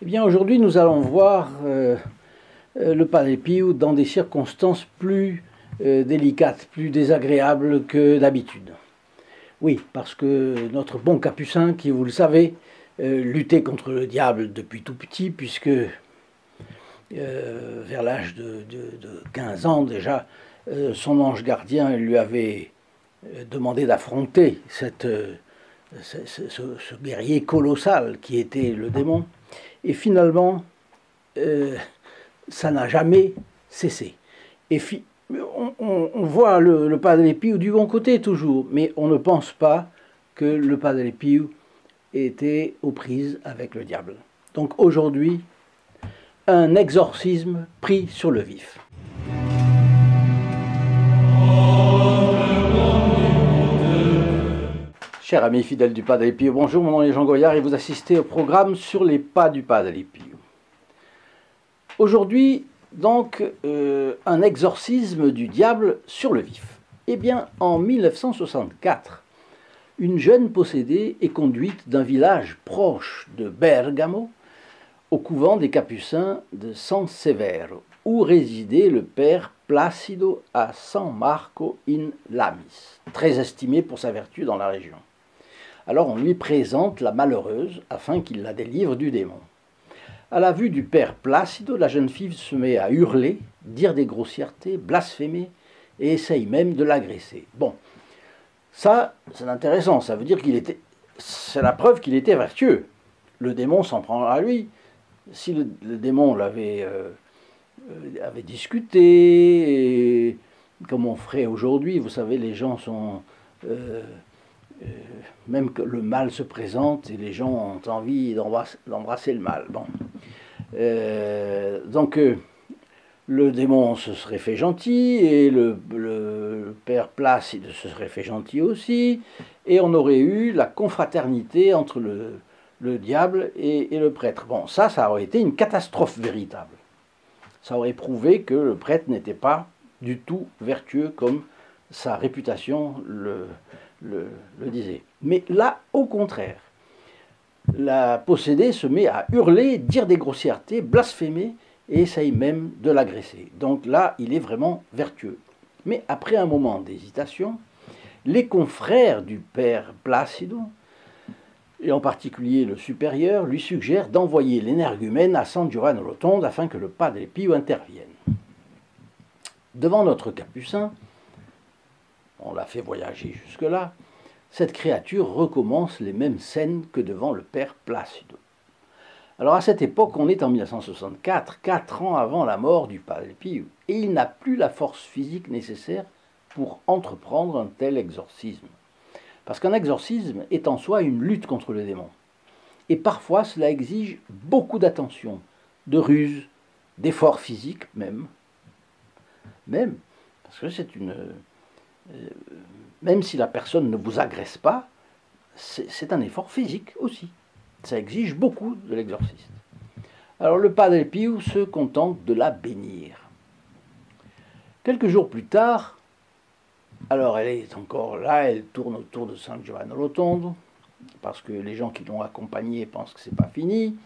Bien, aujourd'hui, nous allons voir le Padre Pio dans des circonstances plus délicates, plus désagréables que d'habitude. Oui, parce que notre bon capucin, qui, vous le savez, luttait contre le diable depuis tout petit, puisque vers l'âge de 15 ans déjà, son ange gardien lui avait demandé d'affronter ce guerrier colossal qui était le démon. Et finalement, ça n'a jamais cessé. Et on voit le Padre Pio du bon côté toujours, mais on ne pense pas que le Padre Pio était aux prises avec le diable. Donc aujourd'hui, un exorcisme pris sur le vif. Chers amis fidèles du Padre Pio, bonjour, mon nom est Jean Goyard et vous assistez au programme sur les pas du Padre Pio. Aujourd'hui, donc, un exorcisme du diable sur le vif. Eh bien, en 1964, une jeune possédée est conduite d'un village proche de Bergamo au couvent des Capucins de San Severo, où résidait le père Placido a San Marco in Lamis, très estimé pour sa vertu dans la région. Alors on lui présente la malheureuse afin qu'il la délivre du démon. À la vue du père Placido, la jeune fille se met à hurler, dire des grossièretés, blasphémer et essaye même de l'agresser. Bon, ça c'est intéressant, ça veut dire c'est la preuve qu'il était vertueux. Le démon s'en prend à lui. Si le démon avait discuté, et, comme on ferait aujourd'hui, vous savez, les gens sont... même que le mal se présente et les gens ont envie d'embrasser le mal. Bon. Donc le démon se serait fait gentil et le père Placide se serait fait gentil aussi, et on aurait eu la confraternité entre le diable et le prêtre. Bon, ça aurait été une catastrophe véritable. Ça aurait prouvé que le prêtre n'était pas du tout vertueux comme sa réputation le disait. Mais là, au contraire, la possédée se met à hurler, dire des grossièretés, blasphémer et essaye même de l'agresser. Donc là, il est vraiment vertueux. Mais après un moment d'hésitation, les confrères du père Placido, et en particulier le supérieur, lui suggèrent d'envoyer l'énergumène à San Giovanni Rotondo afin que le Padre Pio intervienne. Devant notre capucin, on l'a fait voyager jusque-là, cette créature recommence les mêmes scènes que devant le père Placido. Alors à cette époque, on est en 1964, 4 ans avant la mort du Padre Pio, et il n'a plus la force physique nécessaire pour entreprendre un tel exorcisme. Parce qu'un exorcisme est en soi une lutte contre le démon. Et parfois cela exige beaucoup d'attention, de ruse, d'efforts physiques même. Parce que c'est une... même si la personne ne vous agresse pas, c'est un effort physique aussi. Ça exige beaucoup de l'exorciste. Alors le Padre Pio se contente de la bénir. Quelques jours plus tard, alors elle est encore là, elle tourne autour de San Giovanni Rotondo, parce que les gens qui l'ont accompagnée pensent que c'est pas fini.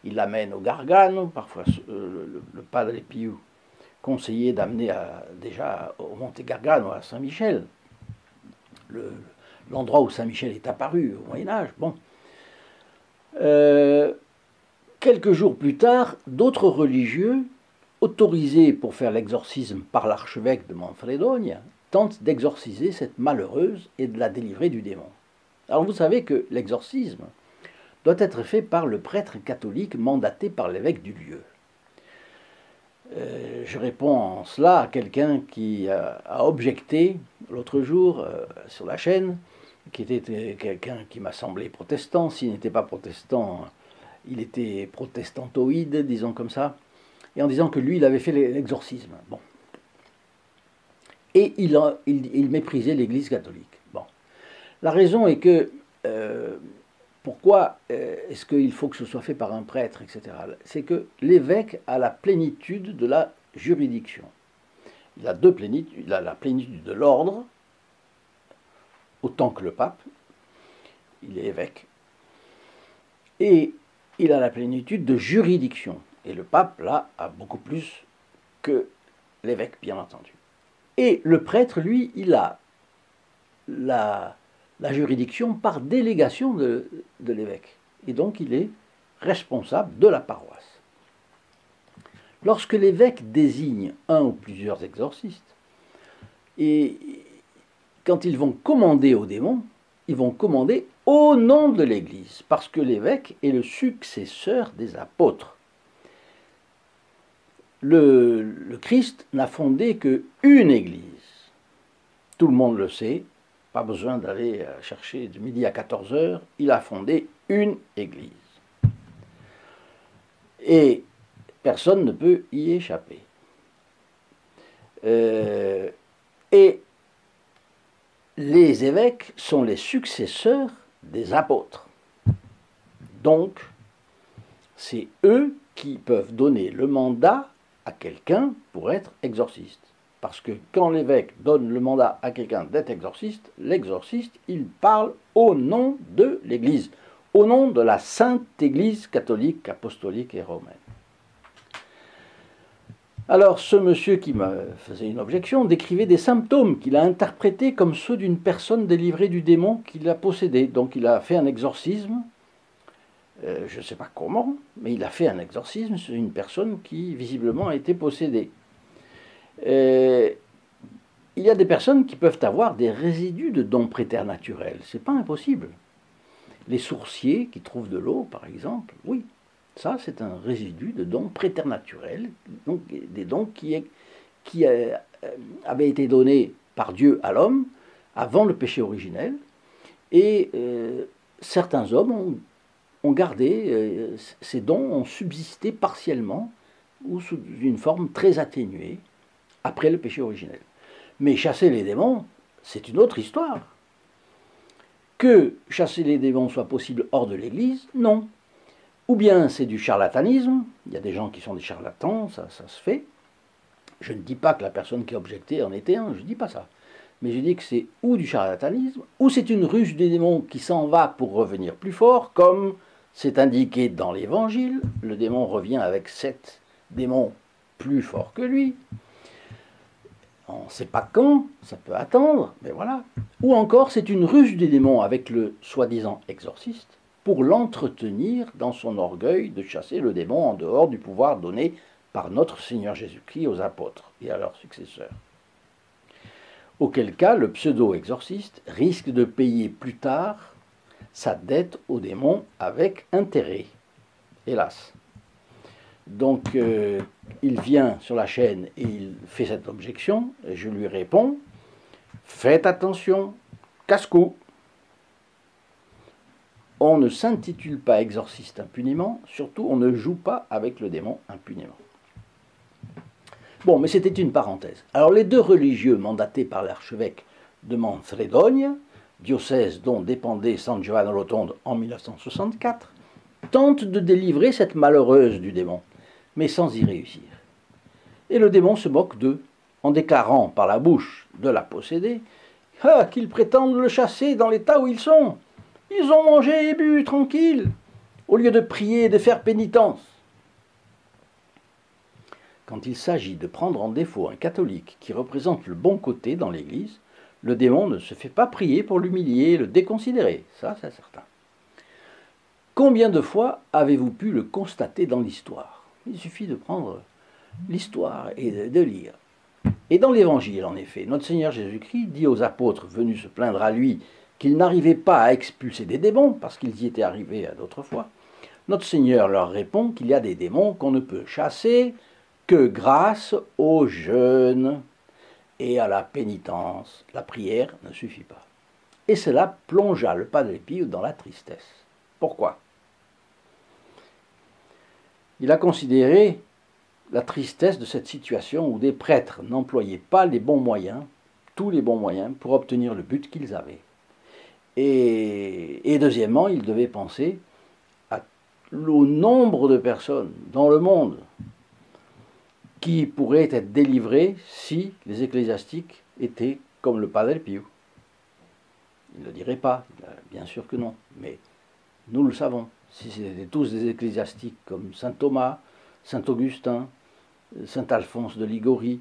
Ils l'amènent au Gargano, parfois le Padre Pio conseillait d'amener déjà au Monte Gargano, à Saint-Michel, l'endroit où Saint-Michel est apparu au Moyen-Âge. Bon. Quelques jours plus tard, d'autres religieux, autorisés pour faire l'exorcisme par l'archevêque de Manfredonia, tentent d'exorciser cette malheureuse et de la délivrer du démon. Alors vous savez que l'exorcisme doit être fait par le prêtre catholique mandaté par l'évêque du lieu. Je réponds en cela à quelqu'un qui a objecté l'autre jour sur la chaîne, qui était quelqu'un qui m'a semblé protestant. S'il n'était pas protestant, il était protestantoïde, disons comme ça, et en disant que lui, il avait fait l'exorcisme. Bon. Et il méprisait l'Église catholique. Bon. La raison est que, pourquoi est-ce qu'il faut que ce soit fait par un prêtre, etc. C'est que l'évêque a la plénitude de la juridiction. Il a deux plénitudes. Il a la plénitude de l'ordre, autant que le pape. Il est évêque. Et il a la plénitude de juridiction. Et le pape, là, a beaucoup plus que l'évêque, bien entendu. Et le prêtre, lui, il a la juridiction par délégation de l'évêque. Et donc, il est responsable de la paroisse. Lorsque l'évêque désigne un ou plusieurs exorcistes, et quand ils vont commander aux démons, ils vont commander au nom de l'Église, parce que l'évêque est le successeur des apôtres. Le Christ n'a fondé qu'une Église. Tout le monde le sait, pas besoin d'aller chercher de midi à 14 heures, il a fondé une Église. Et personne ne peut y échapper. Et les évêques sont les successeurs des apôtres. Donc, c'est eux qui peuvent donner le mandat à quelqu'un pour être exorciste. Parce que quand l'évêque donne le mandat à quelqu'un d'être exorciste, l'exorciste, il parle au nom de l'Église, au nom de la Sainte Église catholique, apostolique et romaine. Alors, ce monsieur qui me faisait une objection décrivait des symptômes qu'il a interprétés comme ceux d'une personne délivrée du démon qu'il a possédé. Donc, il a fait un exorcisme, je ne sais pas comment, mais il a fait un exorcisme sur une personne qui, visiblement, a été possédée. Il y a des personnes qui peuvent avoir des résidus de dons préternaturels. C'est pas impossible. Les sourciers qui trouvent de l'eau, par exemple, oui. Ça, c'est un résidu de dons préternaturels, donc des dons qui avaient été donnés par Dieu à l'homme avant le péché originel. Et certains hommes ont gardé, ces dons ont subsisté partiellement ou sous une forme très atténuée après le péché originel. Mais chasser les démons, c'est une autre histoire. Que chasser les démons soit possible hors de l'Église, non. Ou bien c'est du charlatanisme, il y a des gens qui sont des charlatans, ça se fait. Je ne dis pas que la personne qui a objecté en était un, je ne dis pas ça. Mais je dis que c'est ou du charlatanisme, ou c'est une ruse des démons qui s'en va pour revenir plus fort, comme c'est indiqué dans l'Évangile. Le démon revient avec 7 démons plus forts que lui. On ne sait pas quand, ça peut attendre, mais voilà. Ou encore c'est une ruse des démons avec le soi-disant exorciste, pour l'entretenir dans son orgueil de chasser le démon en dehors du pouvoir donné par notre Seigneur Jésus-Christ aux apôtres et à leurs successeurs. Auquel cas, le pseudo-exorciste risque de payer plus tard sa dette au démon avec intérêt, hélas. Donc, il vient sur la chaîne et il fait cette objection, et je lui réponds, faites attention, casse-cou. On ne s'intitule pas exorciste impunément, surtout on ne joue pas avec le démon impunément. Bon, mais c'était une parenthèse. Alors les deux religieux mandatés par l'archevêque de Manfredonia, diocèse dont dépendait San Giovanni Rotondo en 1964, tentent de délivrer cette malheureuse du démon, mais sans y réussir. Et le démon se moque d'eux, en déclarant par la bouche de la possédée qu'ils prétendent le chasser dans l'état où ils sont. Ils ont mangé et bu, tranquille, au lieu de prier et de faire pénitence. Quand il s'agit de prendre en défaut un catholique qui représente le bon côté dans l'Église, le démon ne se fait pas prier pour l'humilier et le déconsidérer, ça c'est certain. Combien de fois avez-vous pu le constater dans l'histoire? Il suffit de prendre l'histoire et de lire. Et dans l'Évangile, en effet, notre Seigneur Jésus-Christ dit aux apôtres venus se plaindre à lui qu'ils n'arrivaient pas à expulser des démons, parce qu'ils y étaient arrivés à d'autres fois. Notre Seigneur leur répond qu'il y a des démons qu'on ne peut chasser que grâce au jeûne et à la pénitence. La prière ne suffit pas. Et cela plongea le Padre Pio dans la tristesse. Pourquoi? Il a considéré la tristesse de cette situation où des prêtres n'employaient pas les bons moyens, tous les bons moyens, pour obtenir le but qu'ils avaient. Et deuxièmement, il devait penser au nombre de personnes dans le monde qui pourraient être délivrées si les ecclésiastiques étaient comme le Padre Pio. Il ne le dirait pas, bien sûr que non, mais nous le savons. si c'était tous des ecclésiastiques comme saint Thomas, saint Augustin, saint Alphonse de Ligorie,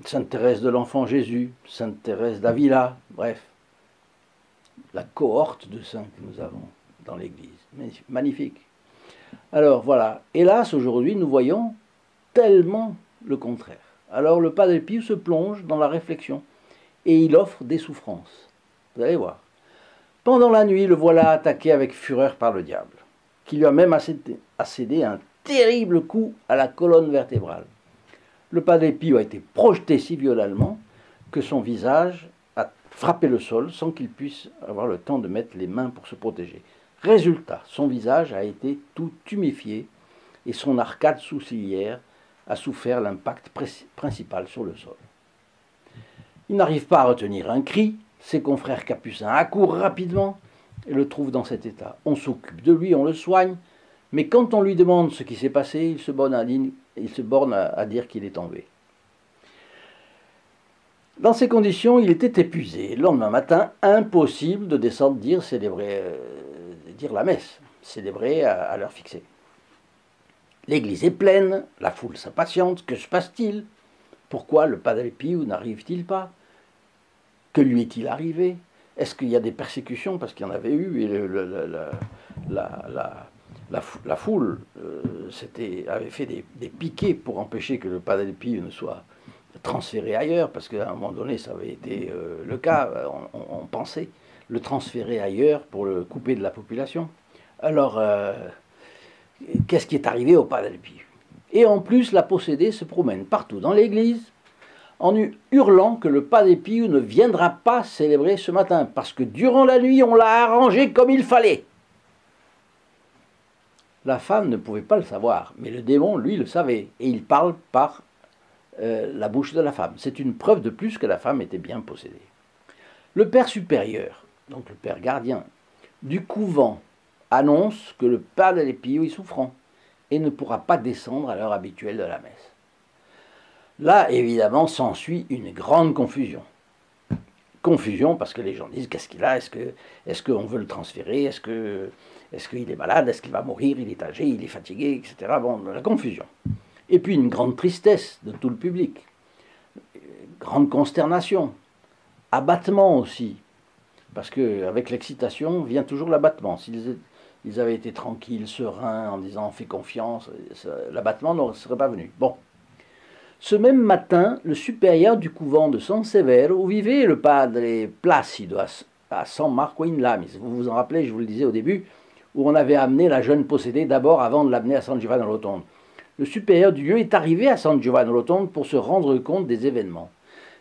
sainte Thérèse de l'Enfant Jésus, sainte Thérèse d'Avila, bref, la cohorte de saints que nous avons dans l'Église. Magnifique. Alors voilà, hélas, aujourd'hui, nous voyons tellement le contraire. Alors le Padre Pio se plonge dans la réflexion et il offre des souffrances. Vous allez voir. Pendant la nuit, le voilà attaqué avec fureur par le diable, qui lui a même asséné un terrible coup à la colonne vertébrale. Le Padre Pio a été projeté si violemment que son visage a frappé le sol sans qu'il puisse avoir le temps de mettre les mains pour se protéger. Résultat, son visage a été tout tuméfié et son arcade sourcilière a souffert l'impact principal sur le sol. Il n'arrive pas à retenir un cri, ses confrères capucins accourent rapidement et le trouvent dans cet état. On s'occupe de lui, on le soigne, mais quand on lui demande ce qui s'est passé, il se borne à dire qu'il est tombé. Dans ces conditions, il était épuisé. Le lendemain matin, impossible de descendre dire la messe, célébrer à l'heure fixée. L'église est pleine, la foule s'impatiente. Que se passe-t-il? Pourquoi le Padre Pio n'arrive-t-il pas? Que lui est-il arrivé? Est-ce qu'il y a des persécutions? Parce qu'il y en avait eu, et la foule avait fait des piquets pour empêcher que le Padre Pio ne soit transféré ailleurs, parce qu'à un moment donné, ça avait été le cas, on pensait le transférer ailleurs pour le couper de la population. Alors, qu'est-ce qui est arrivé au Padre Pio? Et en plus, la possédée se promène partout dans l'église en hurlant que le Padre Pio ne viendra pas célébrer ce matin, parce que durant la nuit, on l'a arrangé comme il fallait. La femme ne pouvait pas le savoir, mais le démon, lui, le savait, et il parle par la bouche de la femme. C'est une preuve de plus que la femme était bien possédée. Le père supérieur, donc le père gardien, du couvent, annonce que le Padre Pio est souffrant et ne pourra pas descendre à l'heure habituelle de la messe. Là, évidemment, s'ensuit une grande confusion. Confusion parce que les gens disent: qu'est-ce qu'il a? Est-ce qu'on veut le transférer? Est-ce qu'il est malade? Est-ce qu'il va mourir? Il est âgé, il est fatigué, etc. Bon, la confusion. Et puis une grande tristesse de tout le public. Grande consternation. Abattement aussi. Parce qu'avec l'excitation vient toujours l'abattement. S'ils avaient été tranquilles, sereins, en disant: fais confiance, l'abattement ne serait pas venu. Bon. Ce même matin, le supérieur du couvent de San Severo, où vivait le Padre Placido à San Marco in Lamis, vous vous en rappelez, je vous le disais au début, où on avait amené la jeune possédée d'abord avant de l'amener à San Giovanni Rotondo. Le supérieur du lieu est arrivé à San Giovanni Rotondo pour se rendre compte des événements,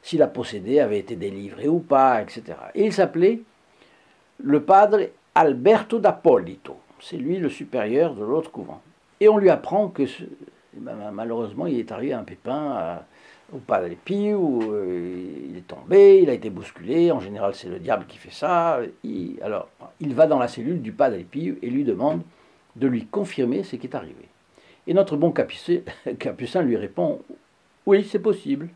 si la possédée avait été délivrée ou pas, etc. Et il s'appelait le Padre Alberto d'Appolito. C'est lui le supérieur de l'autre couvent. Et on lui apprend que malheureusement, il est arrivé un pépin au Padre Pio, il est tombé, il a été bousculé, en général c'est le diable qui fait ça. Alors, il va dans la cellule du Padre Pio et lui demande de lui confirmer ce qui est arrivé. Et notre bon capucin lui répond: oui, c'est possible.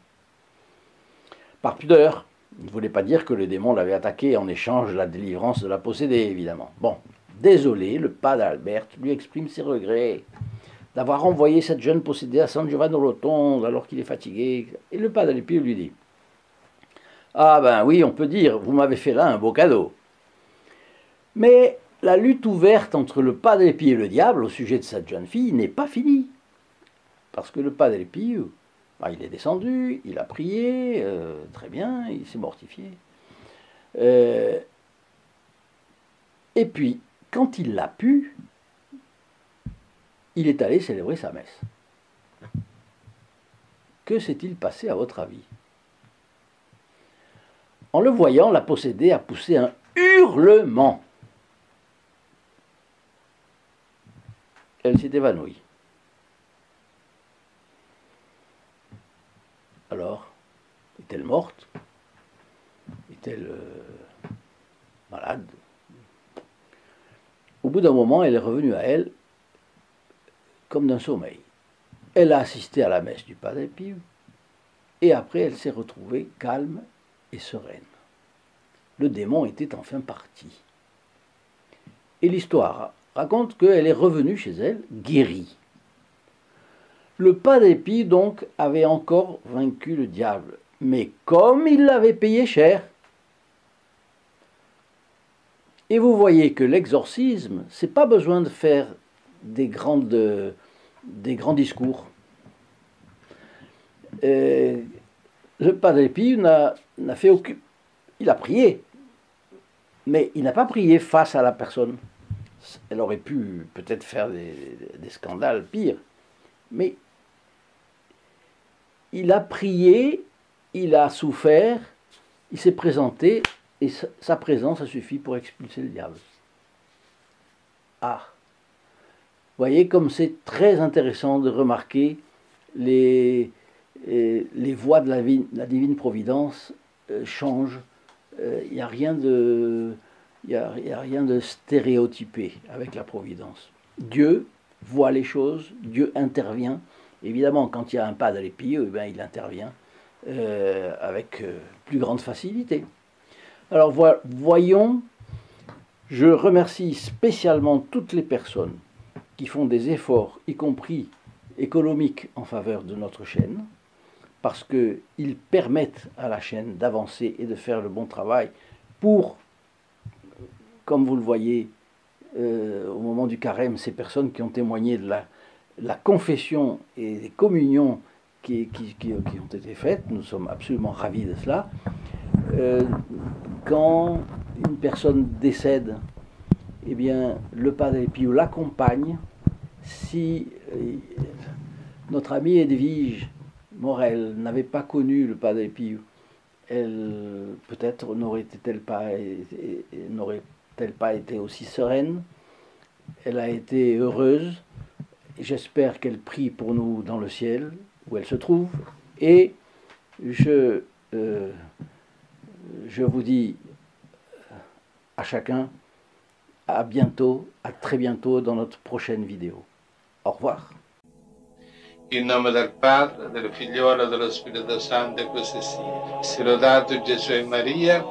Par pudeur, il ne voulait pas dire que le démon l'avait attaqué en échange de la délivrance de la possédée, évidemment. Bon, désolé, le Padre Albert lui exprime ses regrets d'avoir envoyé cette jeune possédée à San Giovanni Rotondo alors qu'il est fatigué. Et le Padre Pio lui dit: ah ben oui, on peut dire, vous m'avez fait là un beau cadeau. Mais la lutte ouverte entre le Padre Pio et le diable au sujet de cette jeune fille n'est pas finie. Parce que le Padre Pio, il est descendu, il a prié, très bien, il s'est mortifié. Et puis, quand il l'a pu, il est allé célébrer sa messe. Que s'est-il passé à votre avis? En le voyant, la possédée a poussé un hurlement. Elle s'est évanouie. Alors, est-elle morte? Est-elle malade? Au bout d'un moment, elle est revenue à elle comme d'un sommeil. Elle a assisté à la messe du Padre Pio et après elle s'est retrouvée calme et sereine. Le démon était enfin parti. Et l'histoire raconte qu'elle est revenue chez elle guérie. Le Padre Pio donc avait encore vaincu le diable, mais comme il l'avait payé cher. Et vous voyez que l'exorcisme, c'est pas besoin de faire des grands discours. Le Padre Pio n'a fait aucun... Il a prié, mais il n'a pas prié face à la personne. Elle aurait pu peut-être faire des scandales pires, mais il a prié, il a souffert, il s'est présenté, et sa présence a suffi pour expulser le diable. Ah, vous voyez comme c'est très intéressant de remarquer les voies de la divine providence changent. Il n'y a rien de stéréotypé avec la providence. Dieu voit les choses, Dieu intervient. Évidemment, quand il y a un Padre Pio, eh bien, il intervient avec plus grande facilité. Alors voyons, je remercie spécialement toutes les personnes qui font des efforts, y compris économiques, en faveur de notre chaîne, parce qu'ils permettent à la chaîne d'avancer et de faire le bon travail pour, comme vous le voyez, au moment du carême, ces personnes qui ont témoigné de la confession et des communions qui ont été faites, nous sommes absolument ravis de cela. Quand une personne décède, eh bien, le Padre Pio l'accompagne. Si notre amie Edwige Morel n'avait pas connu le Padre Pio, elle peut-être n'aurait-elle pas été aussi sereine. Elle a été heureuse. J'espère qu'elle prie pour nous dans le ciel, où elle se trouve. Et je vous dis à chacun, à bientôt, à très bientôt dans notre prochaine vidéo. Au revoir. In nome del Padre, del Figliolo e dello Spirito Santo, e così sia. Sia lodato Gesù e Maria.